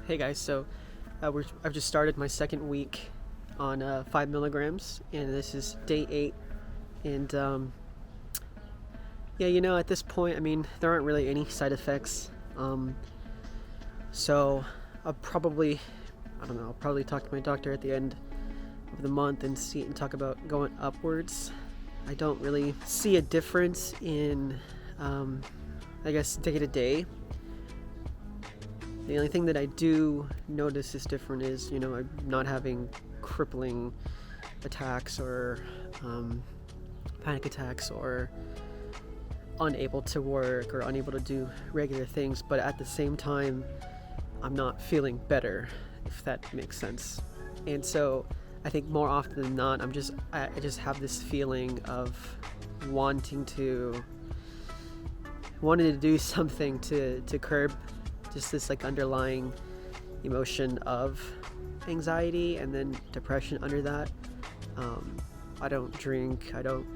Hey guys, so I've just started my second week on 5 milligrams, and this is day 8. And yeah, at this point, I mean, there aren't really any side effects. So I'll probably, I'll probably talk to my doctor at the end of the month and talk about going upwards. I don't really see a difference in, I guess, day to day. The only thing that I do notice is different is, I'm not having crippling attacks or panic attacks or unable to work or unable to do regular things, but at the same time, I'm not feeling better, if that makes sense. And so I think more often than not, I just have this feeling of wanting to do something to curb just this like underlying emotion of anxiety and then depression under that. I don't drink, I don't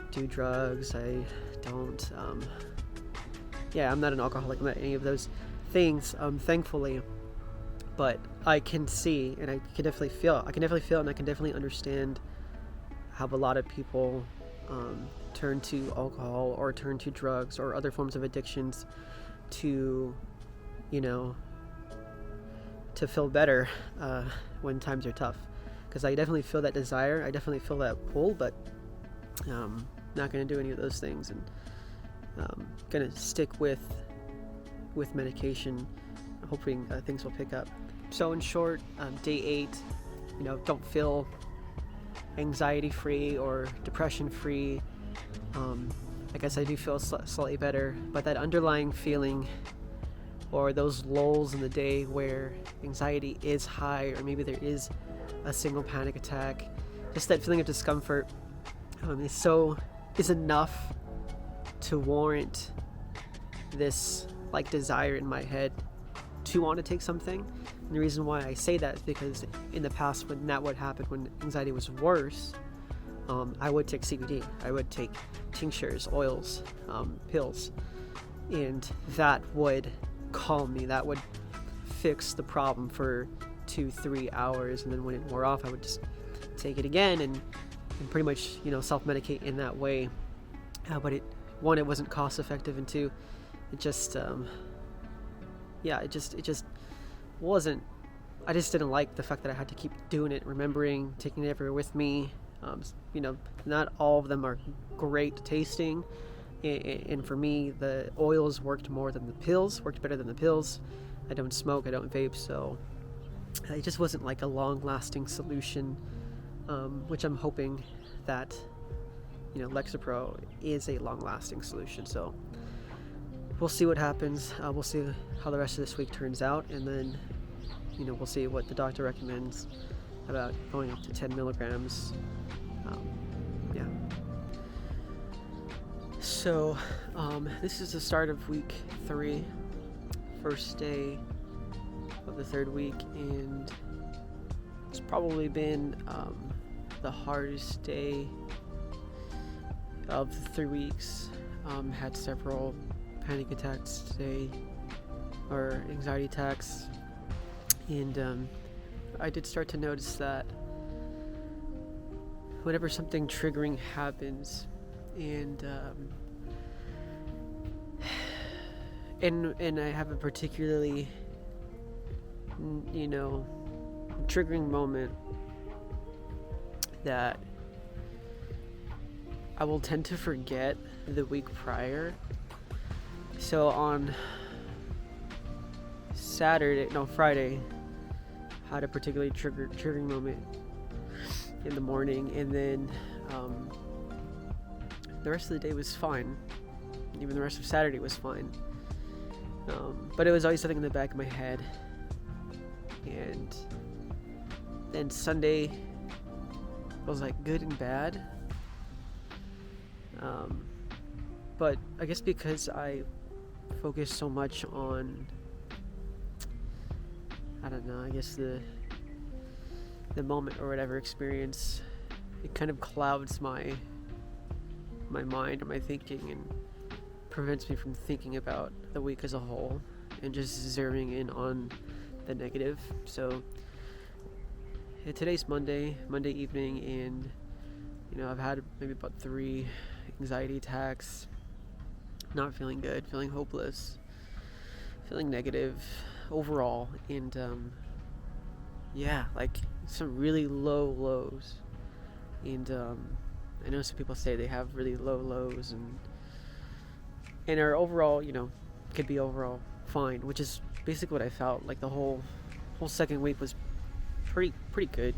do drugs, I don't, I'm not an alcoholic, I'm not any of those things, thankfully, but I can see and I can definitely feel and I can definitely understand how a lot of people turn to alcohol or turn to drugs or other forms of addictions to to feel better when times are tough, because I definitely feel that desire, I definitely feel that pull, but not going to do any of those things, and going to stick with medication, hoping things will pick up. So in short, day 8, don't feel anxiety free or depression free. I guess I do feel slightly better, but that underlying feeling or those lulls in the day where anxiety is high or maybe there is a single panic attack, just that feeling of discomfort is enough to warrant this like desire in my head to want to take something. And the reason why I say that is because in the past, when that would happen, when anxiety was worse, I would take CBD, I would take tinctures, oils, pills, and that would calm me, that would fix the problem for 2-3 hours, and then when it wore off, I would just take it again and pretty much self-medicate in that way. But it wasn't cost effective, and 2, it just wasn't. I just didn't like the fact that I had to keep doing it, remembering, taking it everywhere with me. Not all of them are great tasting, and for me, the oils worked better than the pills. I don't smoke, I don't vape, so it just wasn't like a long-lasting solution, which I'm hoping that Lexapro is a long-lasting solution. So we'll see what happens. We'll see how the rest of this week turns out, and then we'll see what the doctor recommends about going up to 10 milligrams. So this is the start of week 3, first day of the 3rd week, and it's probably been the hardest day of the 3 weeks. Had several panic attacks today, or anxiety attacks, and I did start to notice that whenever something triggering happens, and I have a particularly triggering moment that I will tend to forget the week prior. So on Friday, had a particularly triggering moment in the morning, and then the rest of the day was fine. Even the rest of Saturday was fine. But it was always something in the back of my head. And then Sunday was like good and bad. But I guess because I focused so much on, the moment or whatever experience, it kind of clouds my mind or my thinking, and prevents me from thinking about the week as a whole and just zeroing in on than negative. So today's Monday evening, and I've had maybe about 3 anxiety attacks. Not feeling good, feeling hopeless, feeling negative overall, and like some really low lows. And I know some people say they have really low lows and are overall, could be overall fine, which is basically what I felt. Like the whole second week was pretty good.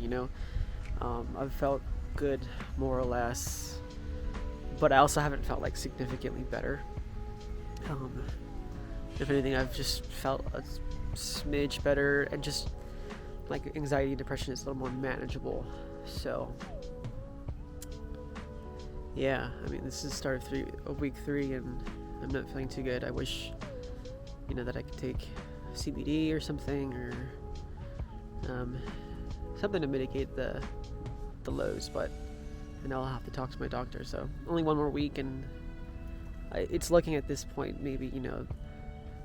I've felt good more or less, but I also haven't felt like significantly better. If anything, I've just felt a smidge better, and just like anxiety and depression is a little more manageable. So yeah, I mean, this is the start of week 3, and I'm not feeling too good. I wish that I could take CBD or something, or something to mitigate the lows, but I'll have to talk to my doctor. So only 1 more week, and it's looking at this point maybe that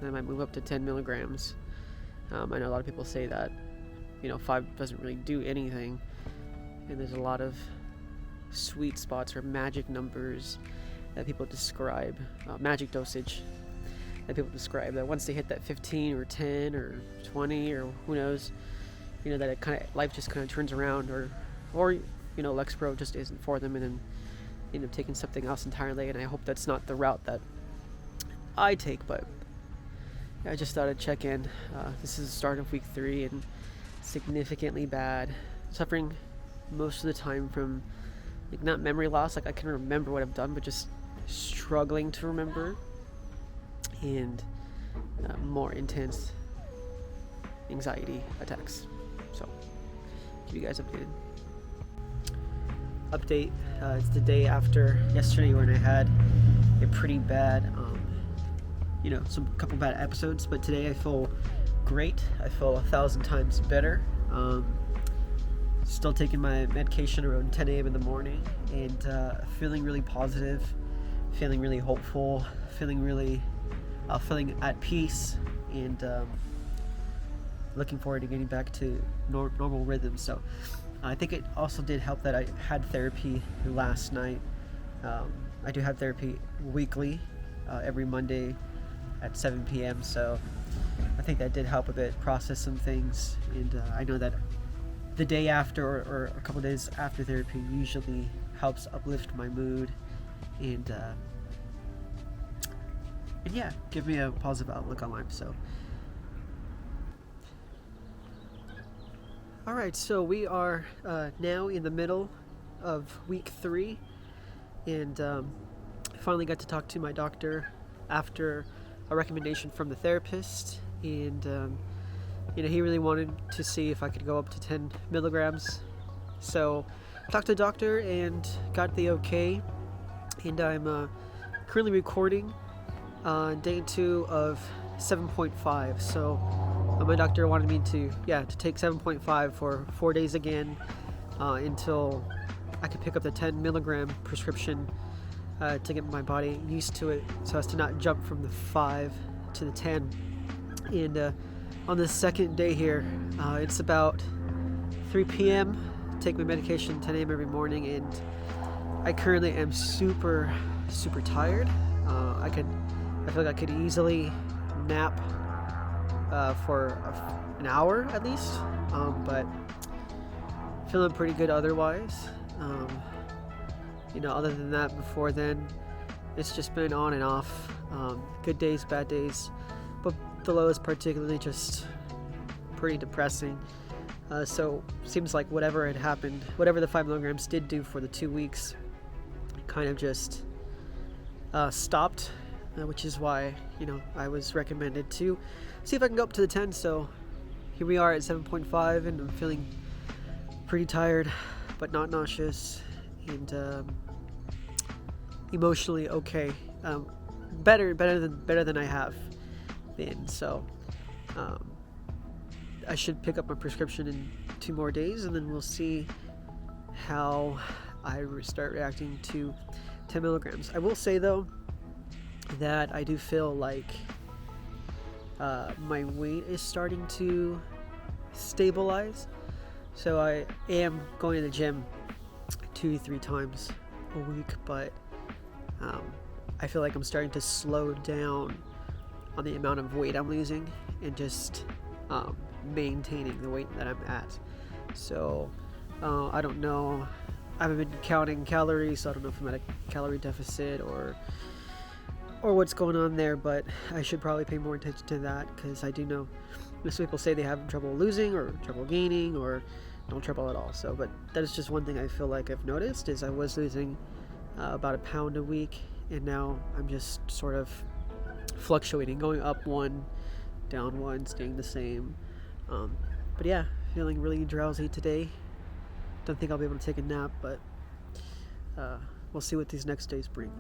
I might move up to 10 milligrams. I know a lot of people say that 5 doesn't really do anything, and there's a lot of sweet spots or magic numbers that people describe, magic dosage that people describe, that once they hit that 15 or 10 or 20 or who knows, that it kind of, life just kind of turns around, or Lexapro just isn't for them, and then end up taking something else entirely. And I hope that's not the route that I take, but I just thought I'd check in. This is the start of week 3, and significantly bad, suffering most of the time from not memory loss, like I can remember what I've done, but just struggling to remember, and more intense anxiety attacks. So keep you guys updated. It's the day after yesterday, when I had a pretty bad some couple bad episodes, but today I feel great. I feel 1,000 times better. Still taking my medication around 10 a.m. in the morning, and feeling really positive, feeling really hopeful, feeling at peace, and looking forward to getting back to normal rhythms. So I think it also did help that I had therapy last night. I do have therapy weekly, every Monday at 7 p.m. So I think that did help a bit process some things, and I know that the day after, or a couple days after therapy, usually helps uplift my mood, and yeah, give me a positive outlook on life. So alright, so we are now in the middle of week 3, and finally got to talk to my doctor after a recommendation from the therapist, and he really wanted to see if I could go up to 10 milligrams. So I talked to the doctor and got the okay, and I'm currently recording day 2 of 7.5. So my doctor wanted me to take 7.5 for 4 days again, until I could pick up the 10 milligram prescription, to get my body used to it, so as to not jump from the 5 to the 10. And on the second day here, it's about 3 p.m. Take my medication 10 a.m. every morning, and I currently am super tired. I feel like I could easily nap for an hour at least, but feeling pretty good otherwise. Other than that, before then, it's just been on and off. Good days, bad days, but the low is particularly just pretty depressing. So seems like whatever had happened, whatever the 5 milligrams did do for the 2 weeks, kind of just stopped, which is why I was recommended to see if I can go up to the 10. So here we are at 7.5, and I'm feeling pretty tired, but not nauseous, and emotionally okay. Better than I have been. So I should pick up my prescription in 2 more days, and then we'll see how I start reacting to 10 milligrams. I will say though that I do feel like my weight is starting to stabilize. So I am going to the gym 2-3 times a week, but I feel like I'm starting to slow down on the amount of weight I'm losing and just maintaining the weight that I'm at. So I don't know. I haven't been counting calories, so I don't know if I'm at a calorie deficit or what's going on there, but I should probably pay more attention to that, because I do know most people say they have trouble losing or trouble gaining or no trouble at all. So, but that is just one thing I feel like I've noticed, is I was losing about a pound a week, and now I'm just sort of fluctuating, going up 1, down 1, staying the same. But yeah, feeling really drowsy today. Don't think I'll be able to take a nap, but we'll see what these next days bring.